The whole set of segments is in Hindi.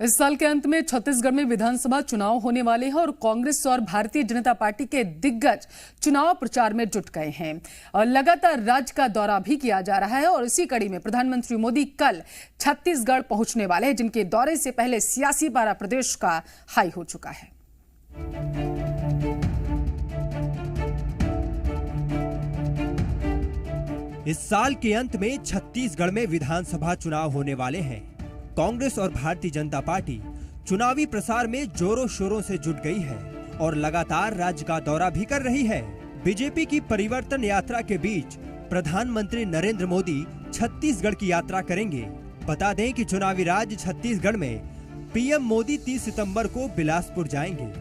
इस साल के अंत में छत्तीसगढ़ में विधानसभा चुनाव होने वाले हैं और कांग्रेस और भारतीय जनता पार्टी के दिग्गज चुनाव प्रचार में जुट गए हैं और लगातार राज्य का दौरा भी किया जा रहा है। और इसी कड़ी में प्रधानमंत्री मोदी कल छत्तीसगढ़ पहुंचने वाले हैं, जिनके दौरे से पहले सियासी पारा प्रदेश का हाई हो चुका है। इस साल के अंत में छत्तीसगढ़ में विधानसभा चुनाव होने वाले हैं। कांग्रेस और भारतीय जनता पार्टी चुनावी प्रसार में जोरों शोरों से जुट गई है और लगातार राज्य का दौरा भी कर रही है। बीजेपी की परिवर्तन यात्रा के बीच प्रधानमंत्री नरेंद्र मोदी छत्तीसगढ़ की यात्रा करेंगे। बता दें कि चुनावी राज्य छत्तीसगढ़ में पीएम मोदी 30 सितंबर को बिलासपुर जाएंगे।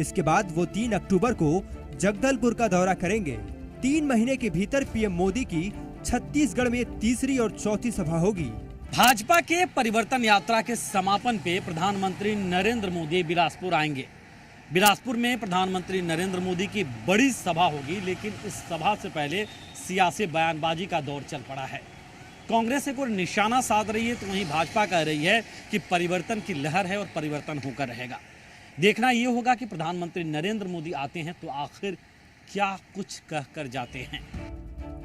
इसके बाद वो 3 अक्टूबर को जगदलपुर का दौरा करेंगे। 3 महीने के भीतर पीएम मोदी की छत्तीसगढ़ में तीसरी और चौथी सभा होगी। भाजपा के परिवर्तन यात्रा के समापन पे प्रधानमंत्री नरेंद्र मोदी बिलासपुर आएंगे। बिलासपुर में प्रधानमंत्री नरेंद्र मोदी की बड़ी सभा होगी, लेकिन इस सभा से पहले सियासी बयानबाजी का दौर चल पड़ा है। कांग्रेस एक और निशाना साध रही है, तो वहीं भाजपा कह रही है कि परिवर्तन की लहर है और परिवर्तन होकर रहेगा। देखना ये होगा कि प्रधानमंत्री नरेंद्र मोदी आते हैं तो आखिर क्या कुछ कहकर जाते हैं।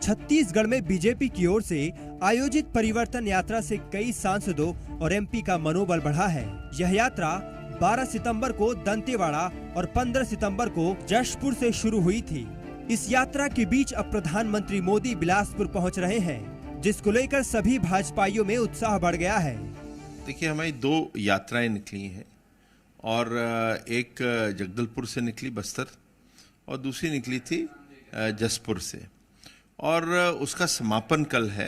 छत्तीसगढ़ में बीजेपी की ओर से आयोजित परिवर्तन यात्रा से कई सांसदों और एमपी का मनोबल बढ़ा है। यह यात्रा 12 सितंबर को दंतेवाड़ा और 15 सितंबर को जशपुर से शुरू हुई थी। इस यात्रा के बीच अब प्रधानमंत्री मोदी बिलासपुर पहुंच रहे हैं, जिसको लेकर सभी भाजपाइयों में उत्साह बढ़ गया है। देखिए, हमारी 2 यात्राएं निकली हैं और एक जगदलपुर से निकली बस्तर और दूसरी निकली थी जशपुर से, और उसका समापन कल है,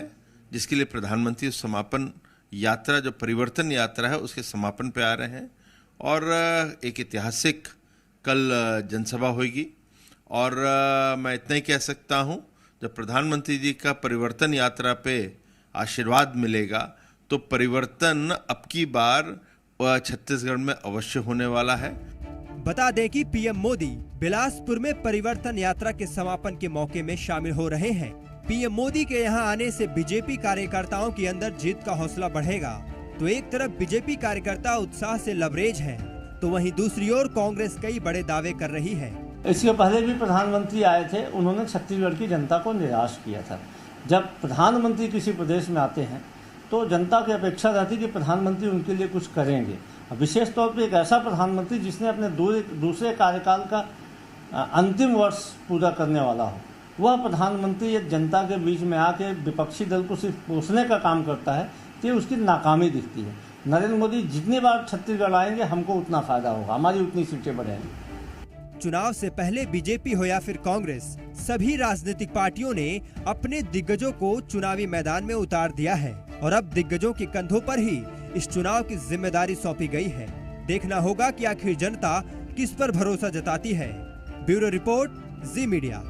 जिसके लिए प्रधानमंत्री उस समापन यात्रा, जो परिवर्तन यात्रा है, उसके समापन पे आ रहे हैं। और एक ऐतिहासिक कल जनसभा होगी। और मैं इतना ही कह सकता हूं, जब प्रधानमंत्री जी का परिवर्तन यात्रा पे आशीर्वाद मिलेगा तो परिवर्तन अब की बार छत्तीसगढ़ में अवश्य होने वाला है। बता दें कि पीएम मोदी बिलासपुर में परिवर्तन यात्रा के समापन के मौके में शामिल हो रहे हैं। पीएम मोदी के यहां आने से बीजेपी कार्यकर्ताओं के अंदर जीत का हौसला बढ़ेगा। तो एक तरफ बीजेपी कार्यकर्ता उत्साह से लबरेज हैं, तो वहीं दूसरी ओर कांग्रेस कई बड़े दावे कर रही है। इसके पहले भी प्रधानमंत्री आए थे, उन्होंने छत्तीसगढ़ की जनता को निराश किया था। जब प्रधानमंत्री किसी प्रदेश में आते हैं तो जनता की अपेक्षा रहती कि प्रधानमंत्री उनके लिए कुछ करेंगे। विशेष तौर पे एक ऐसा प्रधानमंत्री जिसने अपने दूसरे कार्यकाल का अंतिम वर्ष पूरा करने वाला हो, वह प्रधानमंत्री एक जनता के बीच में आके विपक्षी दल को सिर्फ पोषने का काम करता है, तो उसकी नाकामी दिखती है। नरेंद्र मोदी जितनी बार छत्तीसगढ़ आएंगे हमको उतना फायदा होगा, हमारी उतनी सीटें बढ़ेंगी। चुनाव से पहले बीजेपी हो या फिर कांग्रेस, सभी राजनीतिक पार्टियों ने अपने दिग्गजों को चुनावी मैदान में उतार दिया है और अब दिग्गजों के कंधों पर ही इस चुनाव की जिम्मेदारी सौंपी गई है। देखना होगा कि आखिर जनता किस पर भरोसा जताती है। ब्यूरो रिपोर्ट, जी मीडिया।